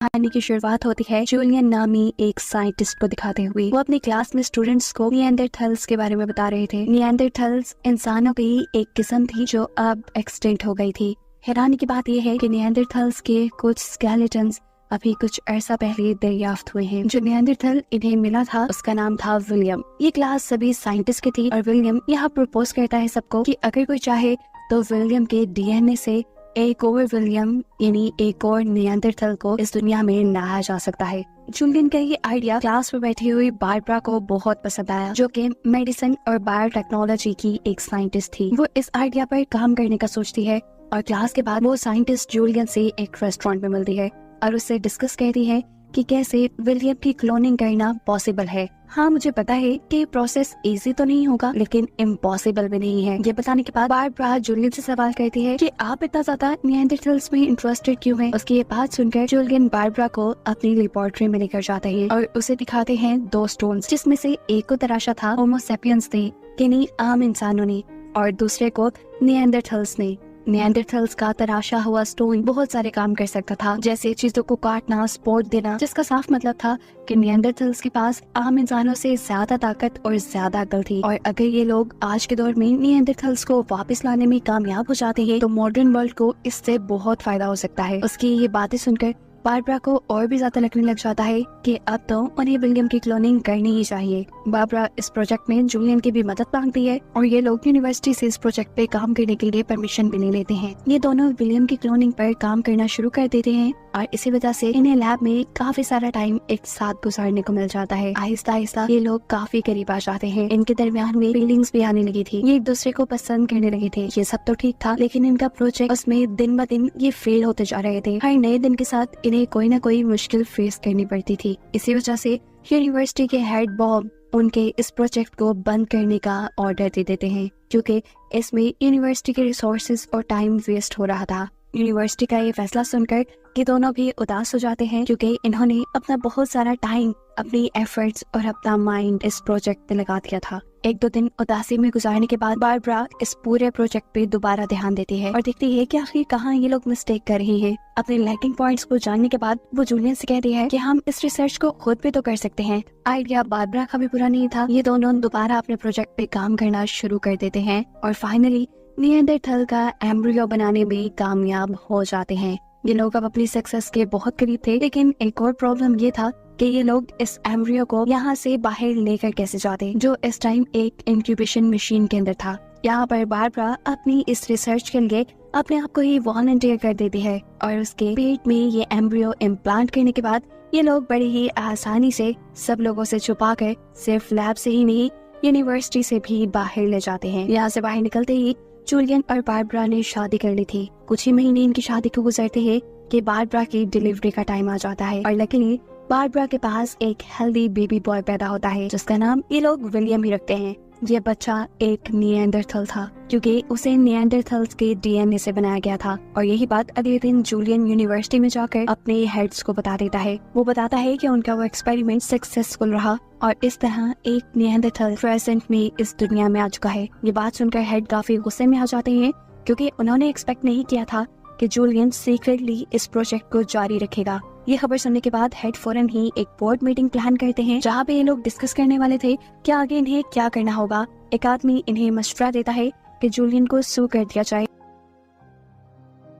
कहानी की शुरुआत होती है जूलियन नामी एक साइंटिस्ट को दिखाते हुए। वो अपनी क्लास में स्टूडेंट्स को निएंडरथल्स के बारे में बता रहे थे। निएंडरथल्स इंसानों की एक किस्म थी जो अब एक्सटिंक्ट हो गई थी। हैरानी की बात यह है कि निएंडरथल्स के कुछ स्केलेटन्स अभी कुछ अरसा पहले दरियाफ्त हुए हैं। जो निएंडरथल इन्हें मिला था उसका नाम था विलियम। ये क्लास सभी साइंटिस्ट की थी और विलियम यहाँ प्रपोज करता है सबको कि अगर कोई चाहे तो विलियम के डीएनए से एक और विलियम यानी एक और निएंडरथल को इस दुनिया में लाया जा सकता है। जूलियन का ये आइडिया क्लास में बैठी हुई बारबरा को बहुत पसंद आया, जो कि मेडिसिन और बायोटेक्नोलॉजी की एक साइंटिस्ट थी। वो इस आइडिया पर काम करने का सोचती है और क्लास के बाद वो साइंटिस्ट जूलियन से एक रेस्टोरेंट में मिलती है और उससे डिस्कस करती है कि कैसे विलियम की क्लोनिंग करना पॉसिबल है। हाँ, मुझे पता है कि प्रोसेस इजी तो नहीं होगा लेकिन इम्पॉसिबल भी नहीं है। ये बताने के बाद बारबरा जूलियन से सवाल करती है कि आप इतना ज्यादा निएंडरथल्स में इंटरेस्टेड क्यों हैं? उसकी ये बात सुनकर जूलियन बारबरा को अपनी लेबोरेटरी में लेकर जाते हैं और उसे दिखाते हैं दो स्टोन्स, जिसमें से एक को तराशा था होमो सेपियंस ने यानी आम इंसानों ने और दूसरे को निएंडरथल्स ने। निएंडरथल्स का तराशा हुआ स्टोन बहुत सारे काम कर सकता था, जैसे चीजों को काटना, सपोर्ट देना, जिसका साफ मतलब था कि निएंडरथल्स के पास आम इंसानों से ज्यादा ताकत और ज्यादा अकल थी। और अगर ये लोग आज के दौर में निएंडरथल्स को वापस लाने में कामयाब हो जाते हैं तो मॉडर्न वर्ल्ड को इससे बहुत फायदा हो सकता है। उसकी ये बातें सुनकर बारबरा को और भी ज्यादा लगने लग जाता है कि अब तो उन्हें विलियम की क्लोनिंग करनी ही चाहिए। बारबरा इस प्रोजेक्ट में जूलियन की भी मदद मांगती है और ये लोग यूनिवर्सिटी से इस प्रोजेक्ट पे काम करने के लिए परमिशन भी ले लेते हैं। ये दोनों विलियम की क्लोनिंग पर काम करना शुरू कर देते हैं और इसी वजह से इन्हें लैब में काफी सारा टाइम एक साथ गुजारने को मिल जाता है। आहिस्ता आहिस्ता ये लोग काफी करीब आ जाते हैं। इनके दरमियान में फीलिंग्स भी आने लगी थी। ये एक दूसरे को पसंद करने लगे थे। ये सब तो ठीक था, लेकिन इनका प्रोजेक्ट उसमें दिन ब दिन ये फेल होते जा रहे थे। हर नए दिन के साथ इन्हें कोई न कोई मुश्किल फेस करनी पड़ती थी। इसी वजह से यूनिवर्सिटी के हेड बॉब उनके इस प्रोजेक्ट को बंद करने का ऑर्डर दे देते हैं, क्योंकि इसमें यूनिवर्सिटी के रिसोर्सेज और टाइम वेस्ट हो रहा था। यूनिवर्सिटी का ये फैसला सुनकर ये दोनों भी उदास हो जाते हैं, क्योंकि इन्होंने अपना बहुत सारा टाइम, अपनी एफर्ट्स और अपना माइंड इस प्रोजेक्ट पे लगा दिया था। एक दो दिन उदासी में गुजारने के बाद बारबरा इस पूरे प्रोजेक्ट पे दोबारा ध्यान देती है और देखती है कि आखिर कहाँ ये लोग मिस्टेक कर रहे हैं। अपने लैकिंग पॉइंट्स को जानने के बाद वो जूलियन से कहती है कि हम इस रिसर्च को खुद भी तो कर सकते हैं। आइडिया बारबरा का भी बुरा नहीं था। ये दोनों दोबारा अपने प्रोजेक्ट पे काम करना शुरू कर देते हैं और फाइनली निएंडरथल का एम्ब्रियो बनाने में कामयाब हो जाते हैं। ये लोग अब अपनी सक्सेस के बहुत करीब थे, लेकिन एक और प्रॉब्लम ये था कि ये लोग इस एम्ब्रियो को यहाँ से बाहर लेकर कैसे जाते, जो इस टाइम एक इंक्यूबेशन मशीन के अंदर था। यहाँ पर बारबरा अपनी इस रिसर्च के लिए अपने आप को ही वॉलंटियर कर देती है और उसके पेट में ये एम्ब्रियो इम्प्लांट करने के बाद ये लोग बड़े ही आसानी से सब लोगों से छुपा कर सिर्फ लैब से ही नहीं यूनिवर्सिटी से भी बाहर ले जाते हैं। यहाँ से बाहर निकलते ही जूलियन और बारबरा ने शादी कर ली थी। कुछ ही महीने इनकी शादी को गुजरते हैं कि बारबरा की डिलीवरी का टाइम आ जाता है और लकीली बारबरा के पास एक हेल्दी बेबी बॉय पैदा होता है, जिसका नाम ये लोग विलियम ही रखते हैं। ये बच्चा एक निएंडरथल था, क्योंकि उसे निएंडरथल्स के डीएनए से बनाया गया था। और यही बात अगले दिन जूलियन यूनिवर्सिटी में जाकर अपने हेड्स को बता देता है। वो बताता है कि उनका वो एक्सपेरिमेंट सक्सेसफुल रहा और इस तरह एक निएंडरथल प्रेजेंट में इस दुनिया में आ चुका है। ये बात सुनकर हेड काफी गुस्से में आ जाते हैं, क्योंकि उन्होंने एक्सपेक्ट नहीं किया था कि जूलियन सीक्रेटली इस प्रोजेक्ट को जारी रखेगा। ये खबर सुनने के बाद हेड फौरन ही एक बोर्ड मीटिंग प्लान करते हैं, जहाँ पे ये लोग डिस्कस करने वाले थे कि आगे इन्हें क्या करना होगा। एक आदमी इन्हें मशवरा देता है कि जूलियन को सू कर दिया जाए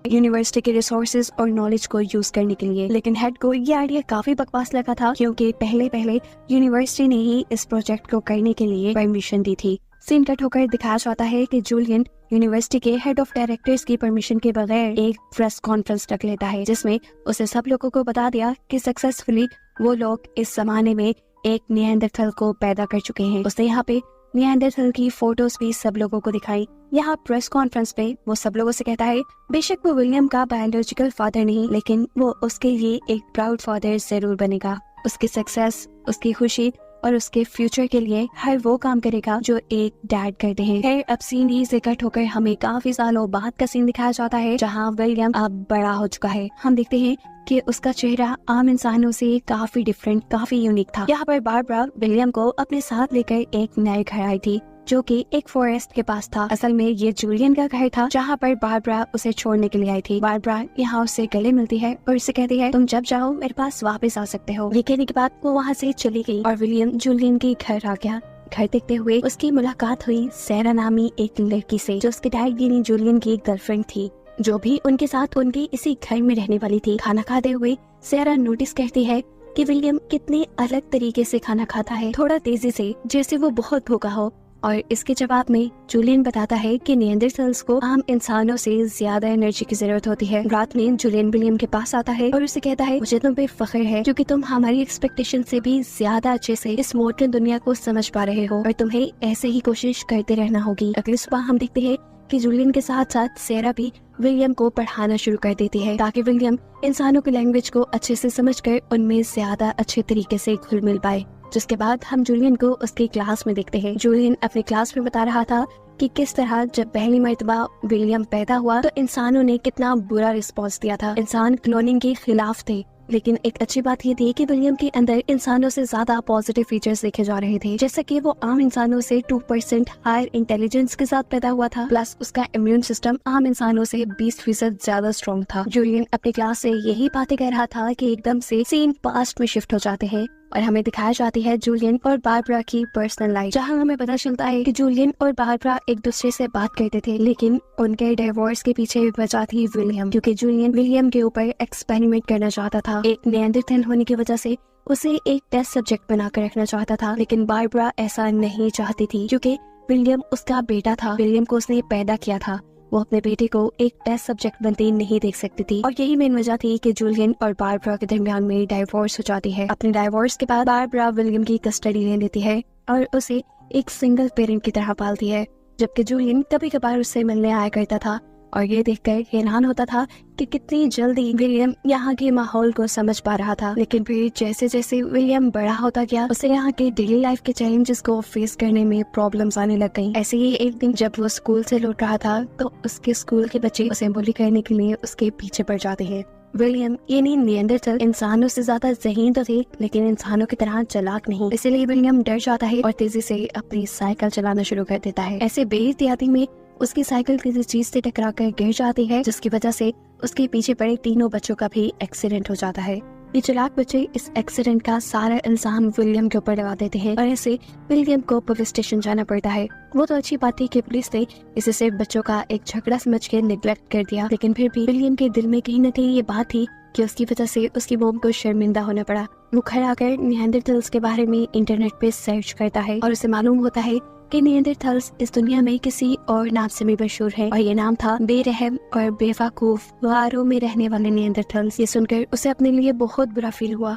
यूनिवर्सिटी के रिसोर्सेज और नॉलेज को यूज करने के लिए। लेकिन हेड को ये आइडिया काफी बकवास लगा था, क्योंकि पहले यूनिवर्सिटी ने ही इस प्रोजेक्ट को करने के लिए परमिशन दी थी। सीन कट होकर दिखाया जाता है कि जूलियन यूनिवर्सिटी के हेड ऑफ डायरेक्टर्स की परमिशन के बगैर एक प्रेस कॉन्फ्रेंस रख लेता है, जिसमें उसे सब लोगों को बता दिया कि सक्सेसफुली वो लोग इस जमाने में एक निएंडरथल को पैदा कर चुके हैं। उसने यहाँ पे निएंडरथल की फोटोज भी सब लोगों को दिखाई। यहाँ प्रेस कॉन्फ्रेंस पे वो सब लोगों से कहता है बेशक वो विलियम का बायोलॉजिकल फादर नहीं, लेकिन वो उसके लिए एक प्राउड फादर जरूर बनेगा। उसकी सक्सेस, उसकी खुशी और उसके फ्यूचर के लिए हर वो काम करेगा जो एक डैड करते हैं। खैर, अब सीन ही से कट होकर हमें काफी सालों बाद का सीन दिखाया जाता है, जहाँ विलियम अब बड़ा हो चुका है। हम देखते हैं कि उसका चेहरा आम इंसानों से काफी डिफरेंट, काफी यूनिक था। यहाँ पर बारबरा विलियम को अपने साथ लेकर एक नए घर आई थी, जो कि एक फॉरेस्ट के पास था। असल में ये जूलियन का घर था जहाँ पर बारबरा उसे छोड़ने के लिए आई थी। बारबरा यहाँ उससे गले मिलती है और उसे कहती है तुम जब चाहो मेरे पास वापस आ सकते हो। ये कहने के बाद वो वहाँ से चली गई और विलियम जूलियन के घर आ गया। घर देखते हुए उसकी मुलाकात हुई सैरा नामी एक लड़की से, जो उसके डैड यानी जूलियन की गर्लफ्रेंड थी, जो भी उनके साथ उनके इसी घर में रहने वाली थी। खाना खाते हुए सैरा नोटिस करती है कि विलियम कितने अलग तरीके से खाना खाता है, थोड़ा तेजी से, जैसे वो बहुत भूखा हो। और इसके जवाब में जूलियन बताता है कि निएंडरथैल्स को आम इंसानों से ज्यादा एनर्जी की जरूरत होती है। रात में जूलियन विलियम के पास आता है और उसे कहता है मुझे तुम पे फख्र है क्योंकि तुम हमारी एक्सपेक्टेशन से भी ज्यादा अच्छे से इस मॉडर्न दुनिया को समझ पा रहे हो और तुम्हें ऐसे ही कोशिश करते रहना होगी। अगली सुबह हम देखते हैं कि जूलियन के साथ साथ सैरा भी विलियम को पढ़ाना शुरू कर देती है ताकि विलियम इंसानों की लैंग्वेज को अच्छे से समझकर उनमें ज्यादा अच्छे तरीके से घुल मिल पाए। जिसके बाद हम जूलियन को उसकी क्लास में देखते हैं। जूलियन अपनी क्लास में बता रहा था कि किस तरह जब पहली मर्तबा विलियम पैदा हुआ तो इंसानों ने कितना बुरा रिस्पॉन्स दिया था। इंसान क्लोनिंग के खिलाफ थे, लेकिन एक अच्छी बात ये थी कि विलियम के अंदर इंसानों से ज्यादा पॉजिटिव फीचर्स देखे जा रहे थे, जैसे कि वो आम इंसानों से 2% हायर इंटेलिजेंस के साथ पैदा हुआ था, प्लस उसका इम्यून सिस्टम आम इंसानों से 20% ज्यादा स्ट्रॉन्ग था। जूलियन अपनी क्लास से यही बातें कह रहा था कि एकदम से सीन पास्ट में शिफ्ट हो जाते हैं और हमें दिखाया जाती है जूलियन और बारबरा की पर्सनल लाइफ, जहां हमें पता चलता है कि जूलियन और बारबरा एक दूसरे से बात करते थे, लेकिन उनके डिवोर्स के पीछे वजह थी विलियम, क्योंकि जूलियन विलियम के ऊपर एक्सपेरिमेंट करना चाहता था। एक निएंडरथैल होने की वजह से उसे एक टेस्ट सब्जेक्ट बनाकर रखना चाहता था, लेकिन बारबरा ऐसा नहीं चाहती थी क्योंकि विलियम उसका बेटा था, विलियम को उसने पैदा किया था। वो अपने बेटे को एक टेस्ट सब्जेक्ट बनते नहीं देख सकती थी और यही मेन वजह थी कि जूलियन और बारबरा के दरमियान में डाइवोर्स हो जाती है। अपने डाइवोर्स के बाद बारबरा विलियम की कस्टडी ले लेती है और उसे एक सिंगल पेरेंट की तरह पालती है, जबकि जूलियन कभी कभार उससे मिलने आया करता था और ये देखकर हैरान होता था कि कितनी जल्दी विलियम यहाँ के माहौल को समझ पा रहा था। लेकिन फिर जैसे जैसे विलियम बड़ा होता गया उसे यहाँ के डेली लाइफ के चैलेंजेस को फेस करने में प्रॉब्लम्स आने लग गईं। ऐसे ही एक दिन जब वो स्कूल से लौट रहा था तो उसके स्कूल के बच्चे उसे बुली करने के लिए उसके पीछे पड़ जाते हैं। विलियम यानी निएंडरथैल इंसानों से ज्यादा ज़हीन तो थे, लेकिन इंसानों की तरह चालाक नहीं। इसीलिए विलियम डर जाता है और तेजी से अपनी साइकिल चलाना शुरू कर देता है। ऐसे बेइख्तियाती में उसकी साइकिल किसी चीज से टकराकर गिर जाती है, जिसकी वजह से उसके पीछे पड़े तीनों बच्चों का भी एक्सीडेंट हो जाता है। ये चालाक बच्चे इस एक्सीडेंट का सारा इल्जाम विलियम के ऊपर लगा देते हैं और ऐसे विलियम को पुलिस स्टेशन जाना पड़ता है। वो तो अच्छी बात थी कि पुलिस ने इसे सिर्फ बच्चों का एक झगड़ा समझ के निगलेक्ट कर दिया, लेकिन फिर भी विलियम के दिल में कहीं न कहीं ये बात थी कि उसकी वजह से उसकी मॉम को शर्मिंदा होना पड़ा। वो घर आकर निएंडरथैल्स के बारे में इंटरनेट पे सर्च करता है और उसे मालूम होता है कि निएंडरथैल्स इस दुनिया में किसी और नाम से भी मशहूर है और ये नाम था बेरहम और बेवकूफ गारों में रहने वाले निएंडरथैल्स। ये सुनकर उसे अपने लिए बहुत बुरा फील हुआ।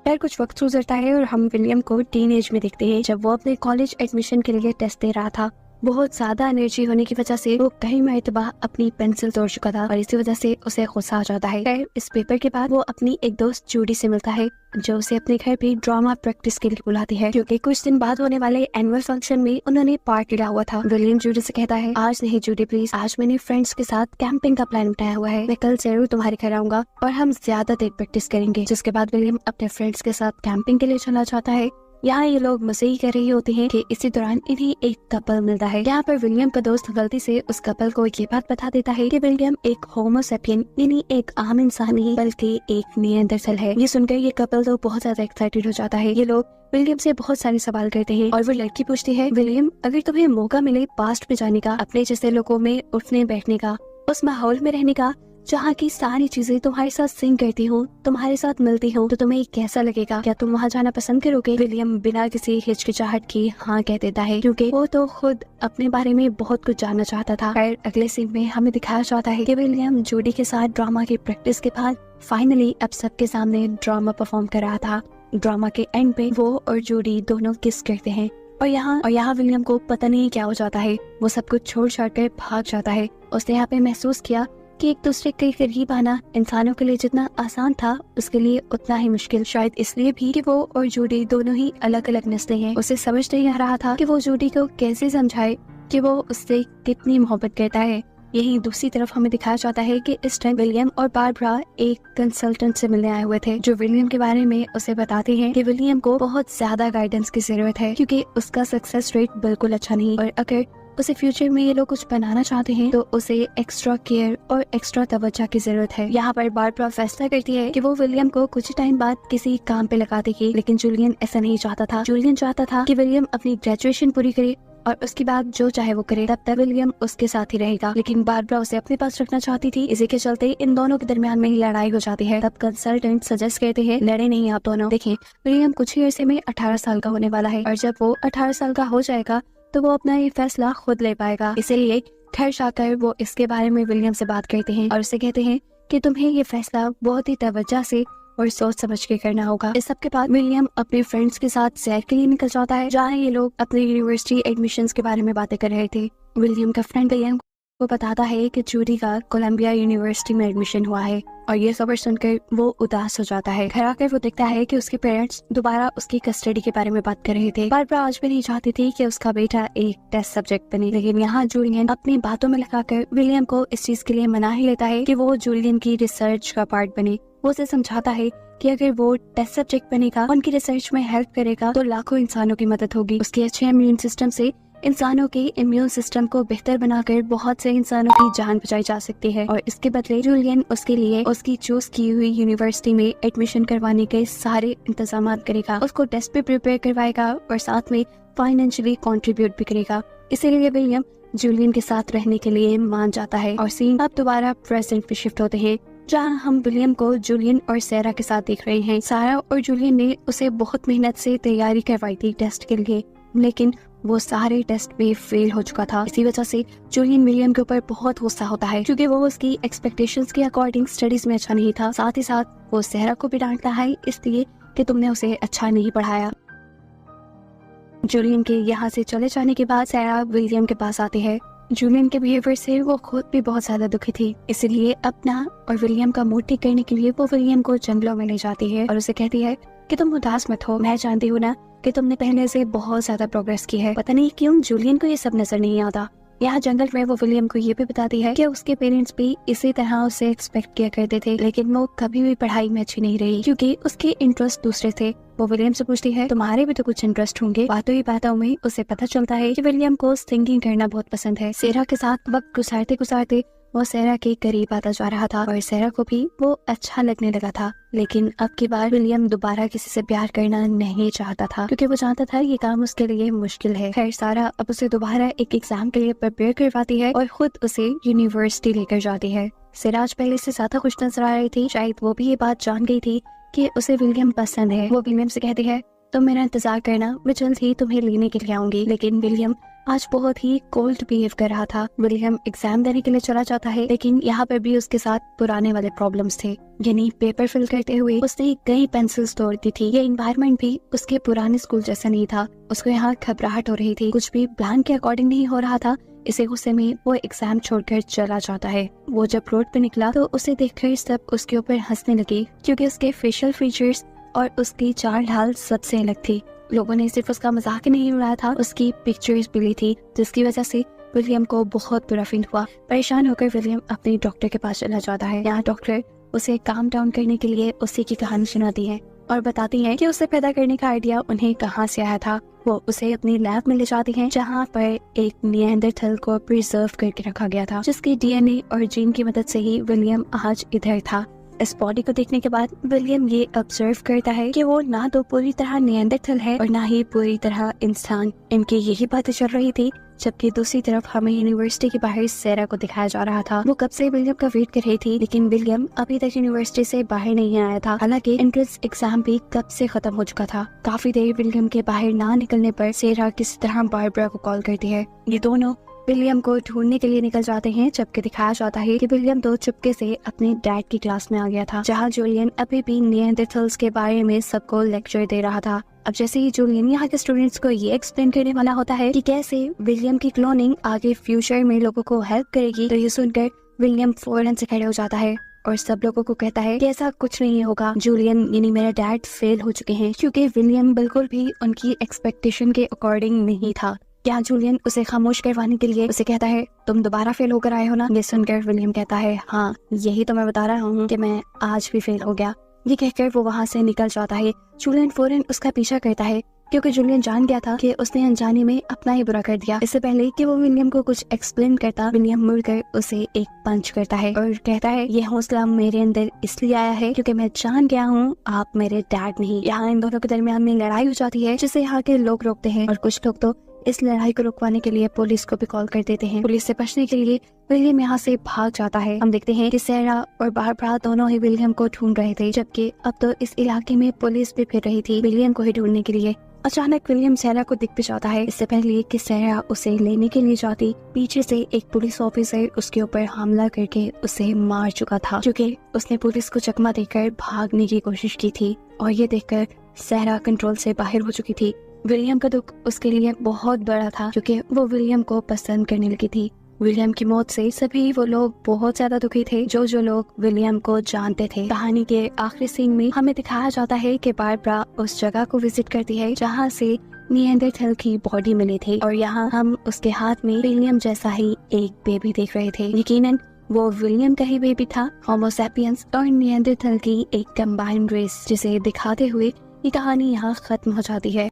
फिर कुछ वक्त गुजरता है और हम विलियम को टीनेज में देखते हैं, जब वो अपने कॉलेज एडमिशन के लिए टेस्ट दे रहा था। बहुत ज्यादा एनर्जी होने की वजह से वो कई मरतबा अपनी पेंसिल तोड़ चुका था और इसी वजह से उसे गुस्सा आ जाता है। फिर इस पेपर के बाद वो अपनी एक दोस्त जूडी से मिलता है, जो उसे अपने घर पे ड्रामा प्रैक्टिस के लिए बुलाती है, क्योंकि कुछ दिन बाद होने वाले एनुअल फंक्शन में उन्होंने पार्ट लिया हुआ था। विलियम जूडी से कहता है आज नहीं जूडी प्लीज, आज मैंने फ्रेंड्स के साथ कैंपिंग का प्लान बनाया हुआ है, मैं कल जरूर तुम्हारे घर आऊंगा और हम ज्यादा देर प्रैक्टिस करेंगे। जिसके बाद विलियम अपने फ्रेंड्स के साथ कैंपिंग के लिए चला जाता है। यहाँ ये लोग मजे ही कर रही होते हैं कि इसी दौरान इन्हें एक कपल मिलता है। यहाँ पर विलियम का दोस्त गलती से उस कपल को ये बात बता देता है कि विलियम एक होमोसेपियन यानी एक आम इंसान नहीं बल्कि एक निएंडरथैल है। ये सुनकर ये कपल तो बहुत ज्यादा एक्साइटेड हो जाता है। ये लोग विलियम से बहुत सारे सवाल करते हैं और वो लड़की पूछती है विलियम अगर तुम्हें मौका मिले पास्ट में जाने का, अपने जैसे लोगों में उठने बैठने का, उस माहौल में रहने का जहाँ की सारी चीजें तुम्हारे साथ सिंक करती हो, तुम्हारे साथ मिलती हो, तो तुम्हें कैसा लगेगा? क्या तुम वहाँ जाना पसंद करोगे? विलियम बिना किसी हिचकिचाहट की हाँ कह देता है, क्योंकि वो तो खुद अपने बारे में बहुत कुछ जानना चाहता था। फिर अगले सीन में हमें दिखाया जाता है कि विलियम जूडी के साथ ड्रामा की प्रैक्टिस के बाद फाइनली अब सबके सामने ड्रामा परफॉर्म कर रहा था। ड्रामा के एंड पे वो और जूडी दोनों किस करते हैं और यहाँ विलियम को पता नहीं क्या हो जाता है। वो सब कुछ छोड़ छाड़ कर भाग जाता है। उसने यहाँ पे महसूस किया कि एक दूसरे के करीब आना इंसानों के लिए जितना आसान था उसके लिए उतना ही मुश्किल, शायद इसलिए भी कि वो और जूडी दोनों ही अलग अलग नस्लें हैं। उसे समझ नहीं आ रहा था कि वो जूडी को कैसे समझाए कि वो उससे कितनी मोहब्बत करता है। यहीं दूसरी तरफ हमें दिखाया जाता है कि इस टाइम विलियम और बारबरा एक कंसल्टेंट से मिलने आए हुए थे, जो विलियम के बारे में उसे बताते हैं कि विलियम को बहुत ज्यादा गाइडेंस की जरूरत है क्योंकि उसका सक्सेस रेट बिल्कुल अच्छा नहीं, और अगर उसे फ्यूचर में ये लोग कुछ बनाना चाहते हैं तो उसे एक्स्ट्रा केयर और एक्स्ट्रा तवज्जो की जरूरत है। यहाँ पर बारबरा फैसला करती है कि वो विलियम को कुछ टाइम बाद किसी काम पे लगा देगी, लेकिन जूलियन ऐसा नहीं चाहता था। जूलियन चाहता था कि विलियम अपनी ग्रेजुएशन पूरी करे और उसके बाद जो चाहे वो करे, तब तक विलियम उसके साथ ही रहेगा। लेकिन बारबरा उसे अपने पास रखना चाहती थी। इसी के चलते इन दोनों के दरमियान में ही लड़ाई हो जाती है। तब कंसल्टेंट सजेस्ट करते हैं, लड़े नहीं आप दोनों, देखें विलियम कुछ ही अरसे में 18 साल का होने वाला है और जब वो 18 साल का हो जाएगा तो वो अपना ये फैसला खुद ले पाएगा। इसीलिए घर जाकर वो इसके बारे में विलियम से बात करते हैं और उसे कहते हैं कि तुम्हें ये फैसला बहुत ही तवज्जो से और सोच समझ के करना होगा। इस सब के बाद विलियम अपने फ्रेंड्स के साथ सैर के लिए निकल जाता है, जहाँ ये लोग अपने यूनिवर्सिटी एडमिशंस के बारे में बातें कर रहे थे। विलियम का फ्रेंड विलियम को बताता है कि जूडी का कोलंबिया यूनिवर्सिटी में एडमिशन हुआ है और ये खबर सुनकर वो उदास हो जाता है। घर आकर वो देखता है कि उसके पेरेंट्स दोबारा उसकी कस्टडी के बारे में बात कर रहे थे। बारबरा आज भी नहीं चाहती थी कि उसका बेटा एक टेस्ट सब्जेक्ट बने, लेकिन यहाँ जूलियन अपनी बातों में लगाकर विलियम को इस चीज के लिए मना ही लेता है कि वो जूलियन की रिसर्च का पार्ट बने। वो उसे समझाता है कि अगर वो टेस्ट सब्जेक्ट बनेगा, उनकी रिसर्च में हेल्प करेगा तो लाखों इंसानों की मदद होगी। उसके अच्छे इम्यून सिस्टम से इंसानों के इम्यून सिस्टम को बेहतर बनाकर बहुत से इंसानों की जान बचाई जा सकती है, और इसके बदले जूलियन उसके लिए उसकी चूज की हुई यूनिवर्सिटी में एडमिशन करवाने के सारे इंतजाम करेगा, उसको टेस्ट पे प्रिपेयर करवाएगा और साथ में फाइनेंशियली कंट्रीब्यूट भी करेगा। इसीलिए विलियम जूलियन के साथ रहने के लिए मान जाता है। और सीन अब दोबारा प्रेजेंट पे शिफ्ट होते हैं, जहाँ हम विलियम को जूलियन और सारा के साथ देख रहे हैं। सारा और जूलियन ने उसे बहुत मेहनत से तैयारी करवाई थी टेस्ट के लिए, लेकिन वो सारे टेस्ट में फेल हो चुका था। इसी वजह से जूलियन विलियम के ऊपर बहुत गुस्सा होता है क्योंकि वो उसकी एक्सपेक्टेशंस के अकॉर्डिंग स्टडीज में अच्छा नहीं था। साथ ही साथ वो सारा को भी डांटता है इसलिए कि तुमने उसे अच्छा नहीं पढ़ाया। जूलियन के यहाँ से चले जाने के बाद सारा विलियम के पास आती है। जूलियन के बिहेवियर से वो खुद भी बहुत ज्यादा दुखी थी, इसलिए अपना और विलियम का मूड ठीक करने के लिए वो विलियम को जंगलों में ले जाती है और उसे कहती है कि तुम उदास मत हो, मैं जानती हूँ ना कि तुमने पहले से बहुत ज्यादा प्रोग्रेस की है। पता नहीं क्यों जूलियन को ये सब नजर नहीं आता। यहाँ जंगल में वो विलियम को ये भी बताती है कि उसके पेरेंट्स भी इसी तरह उसे एक्सपेक्ट किया करते थे, लेकिन वो कभी भी पढ़ाई में अच्छी नहीं रही क्योंकि उसके इंटरेस्ट दूसरे थे। वो विलियम से पूछती है तुम्हारे भी तो कुछ इंटरेस्ट होंगे। बातों ही बातों में उसे पता चलता है कि विलियम को सिंगिंग करना बहुत पसंद है। सेरा के साथ वक्त गुजारते गुजारते वो सेरा के करीब आता जा रहा था और सेरा को भी वो अच्छा लगने लगा था, लेकिन अब की बार विलियम दोबारा किसी से प्यार करना नहीं चाहता था क्योंकि वो जानता था ये काम उसके लिए मुश्किल है। खैर सारा अब उसे दोबारा एक एग्जाम के लिए प्रिपेयर करवाती है और खुद उसे यूनिवर्सिटी लेकर जाती है। सिराज पहले से ज्यादा खुश नजर आ रही थी, शायद वो भी ये बात जान गई थी कि उसे विलियम पसंद है। वो विलियम से कहती है तुम मेरा इंतजार करना, मैं जल्द ही तुम्हें लेने के लिए आऊंगी। लेकिन विलियम आज बहुत ही कोल्ड बिहेव कर रहा था। विलियम एग्जाम देने के लिए चला जाता है, लेकिन यहाँ पर भी उसके साथ पुराने वाले प्रॉब्लम्स थे, यानी पेपर फिल करते हुए उसने कई पेंसिल्स तोड़ दी थी। ये एनवायरनमेंट भी उसके पुराने स्कूल जैसा नहीं था। उसको यहाँ घबराहट हो रही थी, कुछ भी प्लान के अकॉर्डिंग नहीं हो रहा था। इसे गुस्से में वो एग्जाम छोड़कर चला जाता है। वो जब रोड पे निकला तो उसे देखकर सब उसके ऊपर हंसने लगे क्योंकि उसके फेशियल फीचर्स और उसकी चाल ढाल सबसे अलग थी। लोगों ने सिर्फ उसका मजाक ही नहीं उड़ाया था, उसकी पिक्चर्स भी ली थी, जिसकी वजह से विलियम को बहुत बुरा फील हुआ। परेशान होकर विलियम अपने डॉक्टर के पास चला जाता है। यहाँ डॉक्टर उसे काम डाउन करने के लिए उसी की कहानी सुनाती है और बताती है कि उसे पैदा करने का आइडिया उन्हें कहाँ से आया था। वो उसे अपनी लैब में ले जाती हैं, जहाँ पर एक निएंडरथल को प्रिजर्व करके रखा गया था, जिसकी डीएनए और जीन की मदद से ही विलियम आज इधर था। इस बॉडी को देखने के बाद विलियम ये ऑब्जर्व करता है कि वो ना तो पूरी तरह निएंडरथल है और ना ही पूरी तरह इंसान। इनकी यही बातें चल रही थी, जबकि दूसरी तरफ हमें यूनिवर्सिटी के बाहर सेरा को दिखाया जा रहा था। वो कब से विलियम का वेट कर रही थी, लेकिन विलियम अभी तक यूनिवर्सिटी से बाहर नहीं आया था। हालांकि एंट्रेंस एग्जाम भी कब से खत्म हो चुका था। काफी देर विलियम के बाहर ना निकलने पर सेरा किसी तरह बारबरा को कॉल करती है। ये दोनों विलियम को ढूंढने के लिए निकल जाते हैं, जबकि दिखाया जाता है कि विलियम तो चुपके से अपने डैड की क्लास में आ गया था, जहां जूलियन अभी भी निएंडरथल्स के बारे में सबको लेक्चर दे रहा था। अब जैसे ही जूलियन यहाँ के स्टूडेंट्स को ये एक्सप्लेन करने वाला होता है कि कैसे विलियम की क्लोनिंग आगे फ्यूचर में लोगों को हेल्प करेगी, तो ये सुनकर विलियम फौरन से खड़े हो जाता है और सब लोगों को कहता है कि ऐसा कुछ नहीं होगा। जूलियन यानी मेरा डैड फेल हो चुके हैं, क्योंकि विलियम बिल्कुल भी उनकी एक्सपेक्टेशन के अकॉर्डिंग नहीं था। क्या जूलियन उसे खामोश करवाने के लिए उसे कहता है तुम दोबारा फेल होकर आए हो ना। ये सुनकर विलियम कहता है हाँ, यही तो मैं बता रहा हूँ कि मैं आज भी फेल हो गया। ये कहकर वो वहाँ से निकल जाता है। जूलियन फौरन उसका पीछा करता है क्योंकि जूलियन जान गया था कि उसने अनजाने में अपना ही बुरा कर दिया। इससे पहले कि वो विलियम को कुछ एक्सप्लेन करता, विलियम मुड़कर उसे एक पंच करता है और कहता है ये हौसला मेरे अंदर इसलिए आया है क्योंकि मैं जान गया हूँ आप मेरे डैड नहीं। यहाँ इन दोनों के दरमियान में लड़ाई हो जाती है जिसे यहाँ के लोग रोकते हैं और कुछ लोग तो इस लड़ाई को रुकवाने के लिए पुलिस को भी कॉल कर देते हैं। पुलिस से बचने के लिए विलियम यहाँ से भाग जाता है। हम देखते हैं कि सैरा और बारबरा दोनों ही विलियम को ढूंढ रहे थे, जबकि अब तो इस इलाके में पुलिस भी फिर रही थी विलियम को ही ढूंढने के लिए। अचानक विलियम सैरा को दिख भी जाता है। इससे पहले कि सैरा उसे लेने के लिए जाती, पीछे से एक पुलिस ऑफिसर उसके ऊपर हमला करके उसे मार चुका था, क्योंकि उसने पुलिस को चकमा देकर भागने की कोशिश की थी। और ये देखकर सैरा कंट्रोल से बाहर हो चुकी थी। विलियम का दुख उसके लिए बहुत बड़ा था क्योंकि वो विलियम को पसंद करने लगी थी। विलियम की मौत से सभी वो लोग बहुत ज्यादा दुखी थे जो लोग विलियम को जानते थे। कहानी के आखिरी सीन में हमें दिखाया जाता है कि बारबरा उस जगह को विजिट करती है जहाँ से निएंडरथल की बॉडी मिली थी और यहाँ हम उसके हाथ में विलियम जैसा ही एक बेबी देख रहे थे। यकीनन वो विलियम का ही बेबी था। होमो सैपियंस और निएंडरथल की एक कंबाइंड रेस जिसे दिखाते हुए ये कहानी यहाँ खत्म हो जाती है।